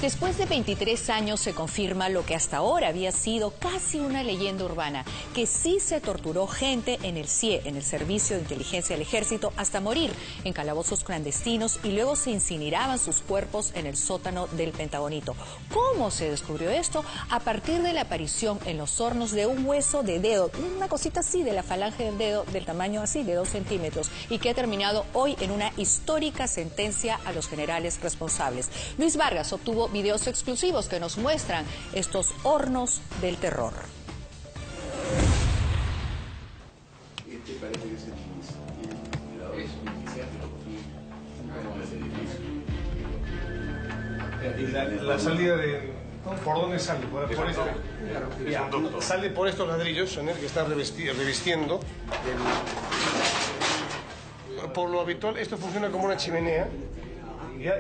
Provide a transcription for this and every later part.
Después de 23 años se confirma lo que hasta ahora había sido casi una leyenda urbana, que sí se torturó gente en el CIE, en el Servicio de Inteligencia del Ejército, hasta morir en calabozos clandestinos y luego se incineraban sus cuerpos en el sótano del Pentagonito. ¿Cómo se descubrió esto? A partir de la aparición en los hornos de un hueso de dedo, una cosita así de la falange del dedo, del tamaño así de 2 centímetros, y que ha terminado hoy en una histórica sentencia a los generales responsables. Luis Vargas obtuvo videos exclusivos que nos muestran estos hornos del terror. Este parece que es el la salida de... ¿Por dónde sale? Por esto. Ya, sale por estos ladrillos en el que están revistiendo. Por lo habitual, esto funciona como una chimenea.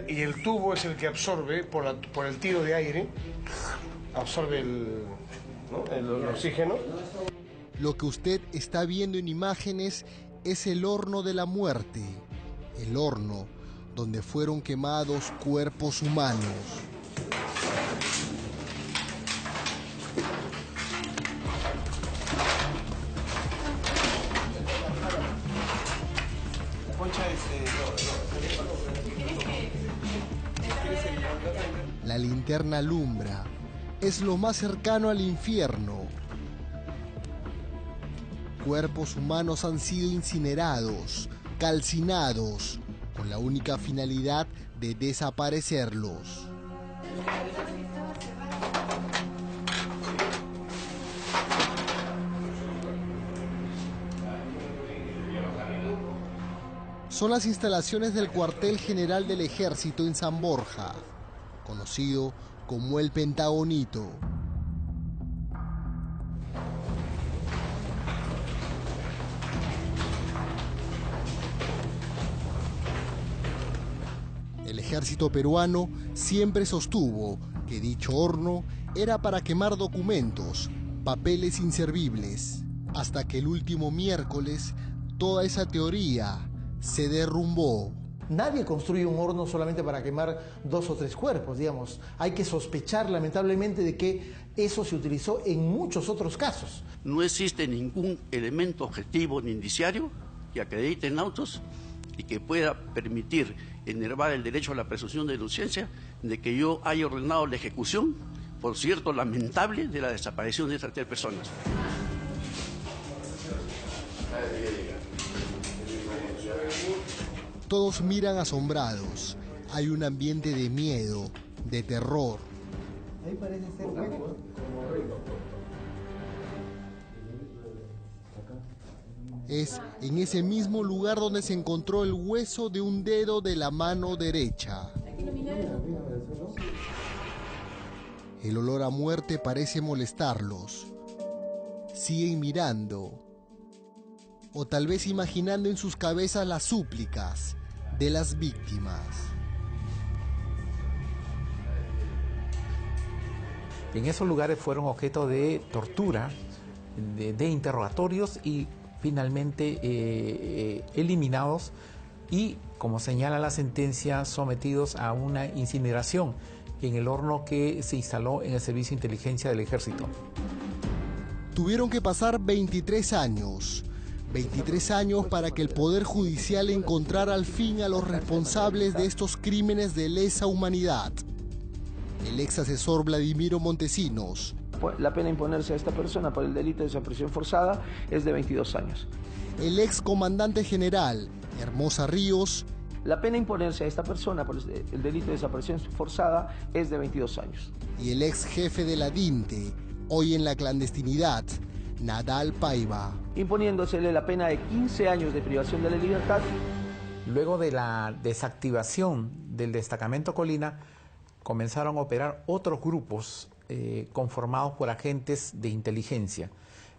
Y el tubo es el que absorbe, por el tiro de aire, absorbe el oxígeno. Lo que usted está viendo en imágenes es el horno de la muerte, el horno donde fueron quemados cuerpos humanos. La linterna alumbra, es lo más cercano al infierno. Cuerpos humanos han sido incinerados, calcinados, con la única finalidad de desaparecerlos. Son las instalaciones del cuartel general del Ejército en San Borja, conocido como el Pentagonito. El ejército peruano siempre sostuvo que dicho horno era para quemar documentos, papeles inservibles, hasta que el último miércoles toda esa teoría se derrumbó. Nadie construye un horno solamente para quemar 2 o 3 cuerpos, digamos. Hay que sospechar lamentablemente de que eso se utilizó en muchos otros casos. No existe ningún elemento objetivo ni indiciario que acredite en autos y que pueda permitir enervar el derecho a la presunción de inocencia de que yo haya ordenado la ejecución, por cierto, lamentable, de la desaparición de estas 3 personas. Todos miran asombrados. Hay un ambiente de miedo, de terror. Ahí parece ser bueno. Es en ese mismo lugar donde se encontró el hueso de un dedo de la mano derecha. El olor a muerte parece molestarlos. Siguen mirando. O tal vez imaginando en sus cabezas las súplicas de las víctimas. En esos lugares fueron objeto de tortura, de interrogatorios y finalmente eliminados y, como señala la sentencia, sometidos a una incineración en el horno que se instaló en el Servicio de Inteligencia del Ejército. Tuvieron que pasar 23 años. 23 años para que el Poder Judicial encontrara al fin a los responsables de estos crímenes de lesa humanidad. El ex asesor Vladimiro Montesinos. La pena imponerse a esta persona por el delito de desaparición forzada es de 22 años. El ex comandante general Hermosa Ríos. La pena imponerse a esta persona por el delito de desaparición forzada es de 22 años. Y el ex jefe de la DINTE, hoy en la clandestinidad, Nadal Paiva. Imponiéndosele la pena de 15 años de privación de la libertad. Luego de la desactivación del destacamento Colina, comenzaron a operar otros grupos conformados por agentes de inteligencia.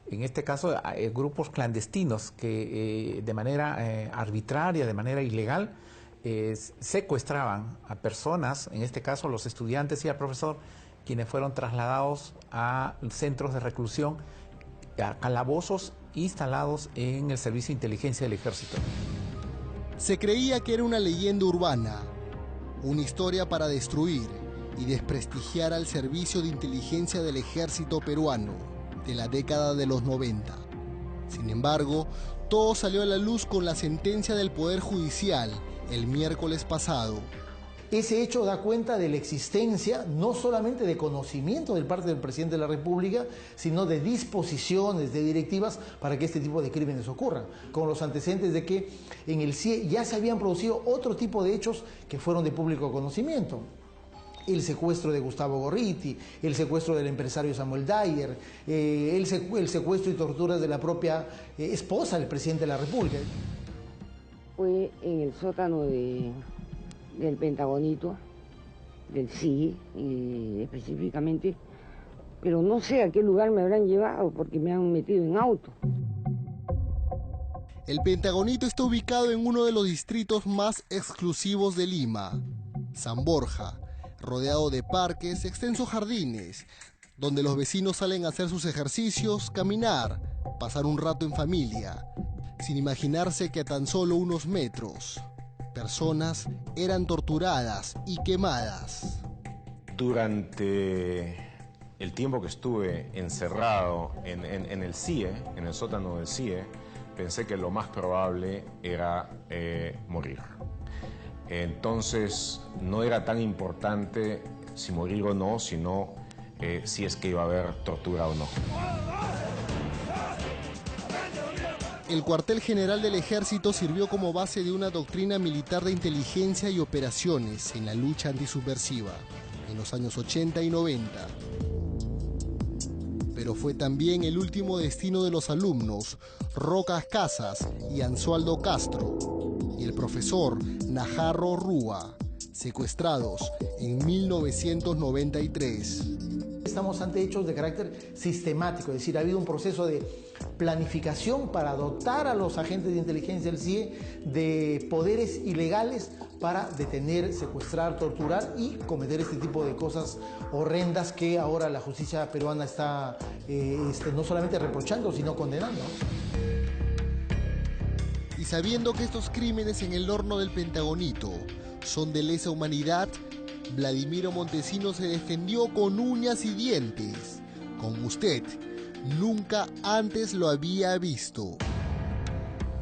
En este caso, grupos clandestinos que de manera arbitraria, de manera ilegal, secuestraban a personas, en este caso los estudiantes y al profesor, quienes fueron trasladados a centros de reclusión, a calabozos instalados en el Servicio de Inteligencia del Ejército. Se creía que era una leyenda urbana, una historia para destruir, y desprestigiar al servicio de inteligencia del ejército peruano de la década de los 90. Sin embargo, todo salió a la luz con la sentencia del Poder Judicial el miércoles pasado. Ese hecho da cuenta de la existencia no solamente de conocimiento del parte del presidente de la República, sino de disposiciones, de directivas para que este tipo de crímenes ocurran, con los antecedentes de que en el CIE ya se habían producido otro tipo de hechos que fueron de público conocimiento. El secuestro de Gustavo Gorriti, el secuestro del empresario Samuel Dyer, el secuestro y torturas de la propia esposa del presidente de la República. Fue en el sótano del Pentagonito, del CIE específicamente, pero no sé a qué lugar me habrán llevado porque me han metido en auto. El Pentagonito está ubicado en uno de los distritos más exclusivos de Lima, San Borja, rodeado de parques, extensos jardines, donde los vecinos salen a hacer sus ejercicios, caminar, pasar un rato en familia, sin imaginarse que a tan solo unos metros, personas eran torturadas y quemadas. Durante el tiempo que estuve encerrado en el CIE, en el sótano del CIE, pensé que lo más probable era morir. Entonces no era tan importante si morir o no, sino si es que iba a haber tortura o no. El cuartel general del ejército sirvió como base de una doctrina militar de inteligencia y operaciones en la lucha antisubversiva en los años 80 y 90. Pero fue también el último destino de los alumnos Rocas Casas y Ansualdo Castro y el profesor Najarro Rúa, secuestrados en 1993. Estamos ante hechos de carácter sistemático, es decir, ha habido un proceso de planificación para dotar a los agentes de inteligencia del CIE de poderes ilegales para detener, secuestrar, torturar y cometer este tipo de cosas horrendas que ahora la justicia peruana está no solamente reprochando, sino condenando. Y sabiendo que estos crímenes en el horno del Pentagonito son de lesa humanidad, Vladimiro Montesinos se defendió con uñas y dientes, como usted nunca antes lo había visto.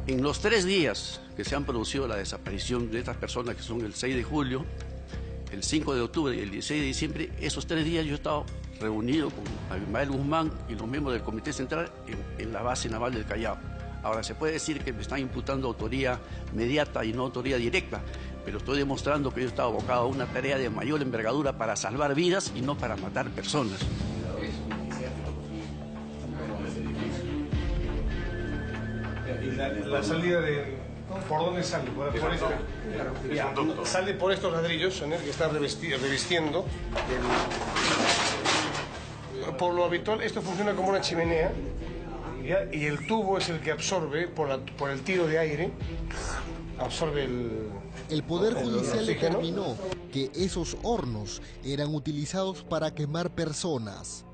En los 3 días que se han producido la desaparición de estas personas, que son el 6 de julio, el 5 de octubre y el 16 de diciembre, esos 3 días yo he estado reunido con Abimael Guzmán y los miembros del Comité Central en la base naval del Callao. Ahora, se puede decir que me están imputando autoría mediata y no autoría directa, pero estoy demostrando que yo estaba abocado a una tarea de mayor envergadura para salvar vidas y no para matar personas. La salida de... ¿Por dónde sale? Por esto. Ya, sale por estos ladrillos, ¿no?, que está revistiendo. Por lo habitual, esto funciona como una chimenea, ¿ya? Y el tubo es el que absorbe, por el tiro de aire, absorbe el Poder Judicial determinó que esos hornos eran utilizados para quemar personas,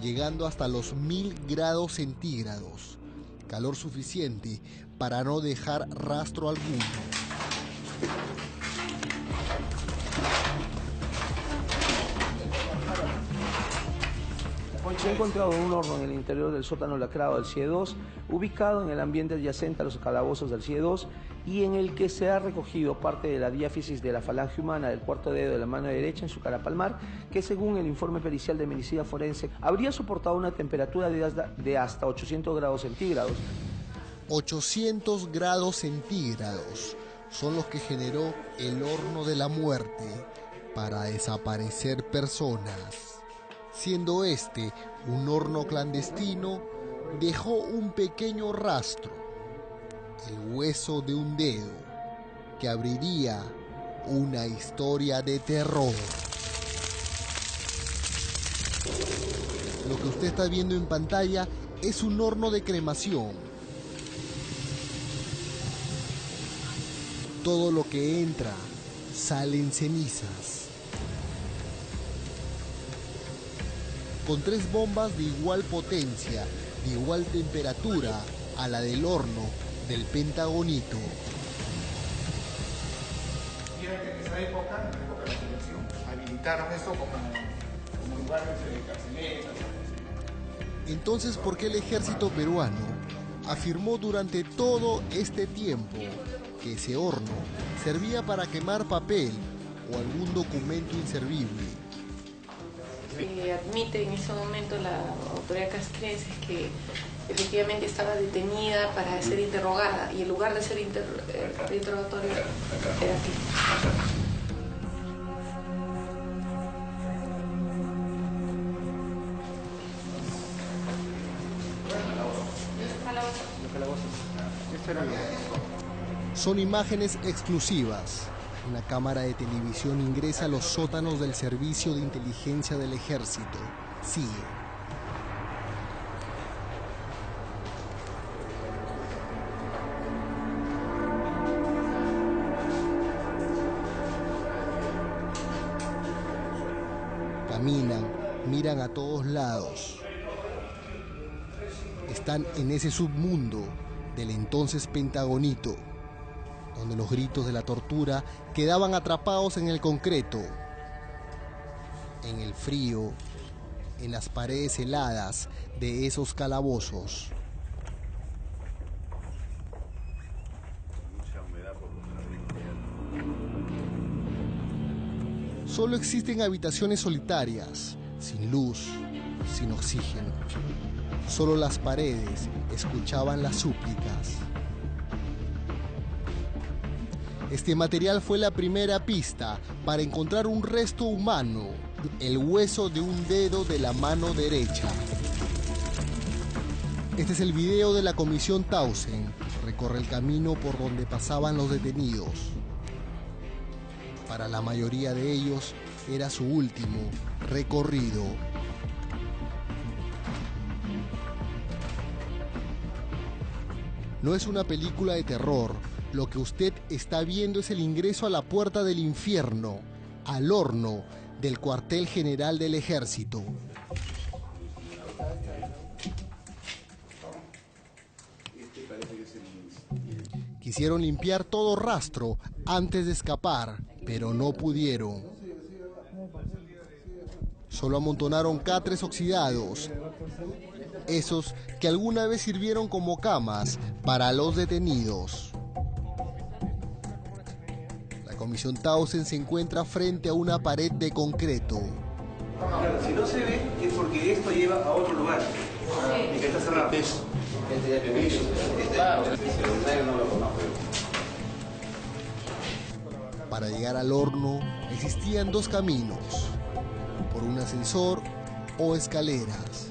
llegando hasta los 1000 grados centígrados, calor suficiente para no dejar rastro alguno. Se ha encontrado un horno en el interior del sótano lacrado del CIE 2, ubicado en el ambiente adyacente a los calabozos del CIE 2 y en el que se ha recogido parte de la diáfisis de la falange humana del cuarto dedo de la mano derecha en su cara palmar, que según el informe pericial de medicina forense habría soportado una temperatura de hasta 800 grados centígrados. 800 grados centígrados son los que generó el horno de la muerte para desaparecer personas. Siendo este un horno clandestino, dejó un pequeño rastro, el hueso de un dedo, que abriría una historia de terror. Lo que usted está viendo en pantalla es un horno de cremación. Todo lo que entra sale en cenizas. Con 3 bombas de igual potencia, de igual temperatura a la del horno del Pentagonito. En esa época de la televisión, pintaron esto como lugares de carceletas. Entonces, ¿por qué el ejército peruano afirmó durante todo este tiempo que ese horno servía para quemar papel o algún documento inservible? Admite en ese momento la autoridad castrense que efectivamente estaba detenida para ser interrogada y el lugar de ser interrogatorio era aquí. Son imágenes exclusivas. Una cámara de televisión ingresa a los sótanos del Servicio de Inteligencia del Ejército, SIE. Caminan, miran a todos lados. Están en ese submundo del entonces Pentagonito, donde los gritos de la tortura quedaban atrapados en el concreto, en el frío, en las paredes heladas de esos calabozos. Solo existen habitaciones solitarias, sin luz, sin oxígeno. Solo las paredes escuchaban las súplicas. Este material fue la primera pista para encontrar un resto humano, el hueso de un dedo de la mano derecha. Este es el video de la Comisión Tausen. Recorre el camino por donde pasaban los detenidos. Para la mayoría de ellos era su último recorrido. No es una película de terror. Lo que usted está viendo es el ingreso a la puerta del infierno, al horno del cuartel general del ejército. Quisieron limpiar todo rastro antes de escapar, pero no pudieron. Solo amontonaron catres oxidados, esos que alguna vez sirvieron como camas para los detenidos. La Comisión Tausen se encuentra frente a una pared de concreto. Si no se ve es porque esto lleva a otro lugar y que está cerrado. Para llegar al horno existían dos caminos, por un ascensor o escaleras.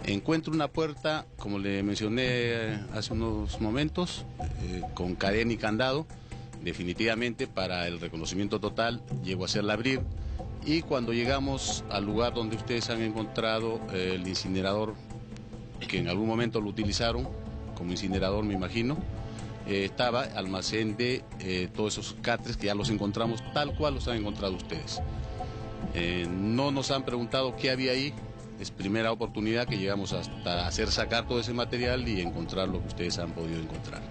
Encuentro una puerta, como le mencioné hace unos momentos, con cadena y candado. Definitivamente para el reconocimiento total llego a hacerla abrir, y cuando llegamos al lugar donde ustedes han encontrado el incinerador, que en algún momento lo utilizaron como incinerador, me imagino, estaba almacén de todos esos catres que ya los encontramos tal cual los han encontrado ustedes. No nos han preguntado qué había ahí. Es primera oportunidad que llegamos hasta hacer sacar todo ese material y encontrar lo que ustedes han podido encontrar.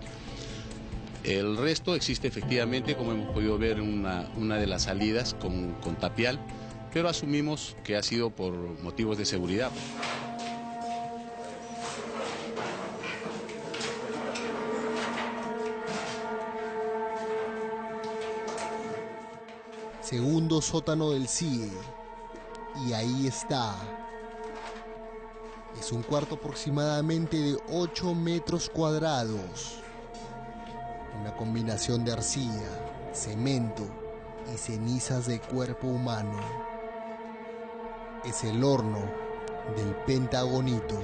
El resto existe efectivamente, como hemos podido ver en una de las salidas con tapial, pero asumimos que ha sido por motivos de seguridad. Segundo sótano del CIE, y ahí está. Es un cuarto aproximadamente de 8 metros cuadrados. Una combinación de arcilla, cemento y cenizas de cuerpo humano. Es el horno del Pentagonito.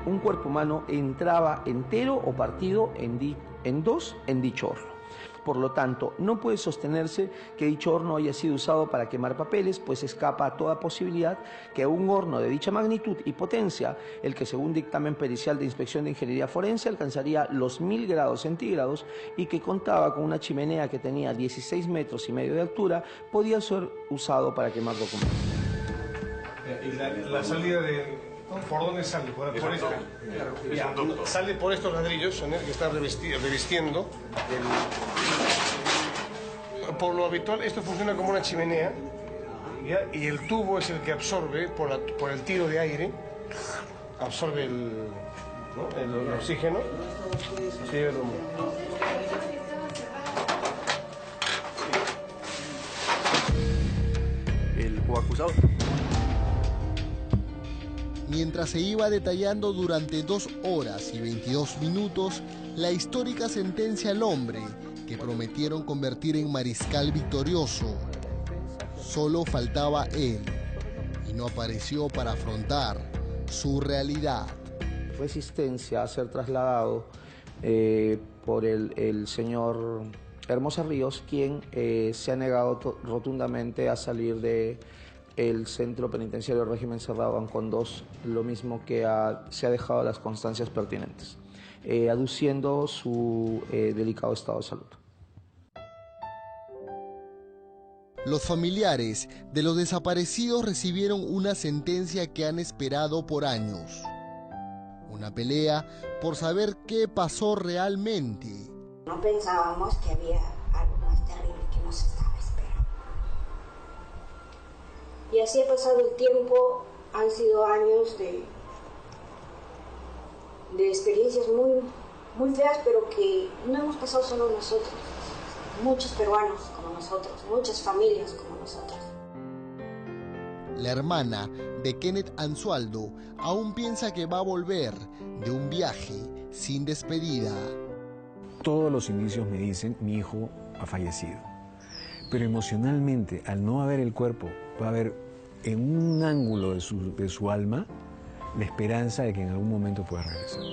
Un cuerpo humano entraba entero o partido en dos en dicho horno. Por lo tanto, no puede sostenerse que dicho horno haya sido usado para quemar papeles, pues escapa a toda posibilidad que un horno de dicha magnitud y potencia, el que según dictamen pericial de inspección de ingeniería forense alcanzaría los 1000 grados centígrados y que contaba con una chimenea que tenía 16 metros y medio de altura, podía ser usado para quemar documentos. Y la salida ¿Por dónde sale? Por esto. Sale por estos ladrillos, son el que está revistiendo. Por lo habitual, esto funciona como una chimenea, ¿ya? Y el tubo es el que absorbe, por el tiro de aire, absorbe el oxígeno. Sí, el humo. El coacusado. Mientras se iba detallando durante 2 horas y 22 minutos la histórica sentencia al hombre que prometieron convertir en mariscal victorioso, solo faltaba él y no apareció para afrontar su realidad. Resistencia a ser trasladado por el señor Hermosa Ríos, quien se ha negado rotundamente a salir de el centro penitenciario del régimen cerrado Ancón 2, lo mismo que se ha dejado las constancias pertinentes, aduciendo su delicado estado de salud. Los familiares de los desaparecidos recibieron una sentencia que han esperado por años. Una pelea por saber qué pasó realmente. No pensábamos que había algo más terrible que nos estaba esperando. Y así ha pasado el tiempo, han sido años de experiencias muy feas, pero que no hemos pasado solo nosotros. Muchos peruanos como nosotros, muchas familias como nosotros. La hermana de Kenneth Anzualdo aún piensa que va a volver de un viaje sin despedida. Todos los indicios me dicen, mi hijo ha fallecido. Pero emocionalmente, al no haber el cuerpo, va a haber en un ángulo de su alma la esperanza de que en algún momento pueda regresar.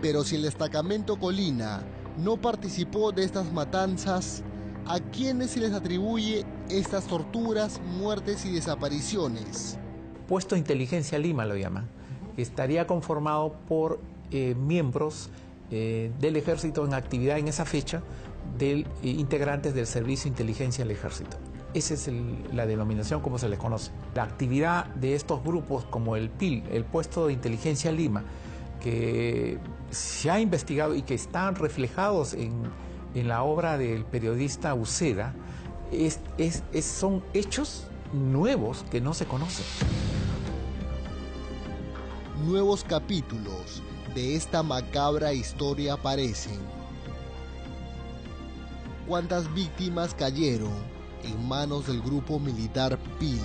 Pero si el destacamento Colina no participó de estas matanzas, ¿a quiénes se les atribuye estas torturas, muertes y desapariciones? Puesto Inteligencia Lima lo llaman. Estaría conformado por miembros del Ejército en actividad en esa fecha, integrantes del Servicio de Inteligencia del Ejército. Esa es la denominación como se les conoce. La actividad de estos grupos como el PIL, el Puesto de Inteligencia Lima, que se ha investigado y que están reflejados en la obra del periodista Uceda, son hechos nuevos que no se conocen. Nuevos capítulos de esta macabra historia aparecen. ¿Cuántas víctimas cayeron en manos del grupo militar PIL?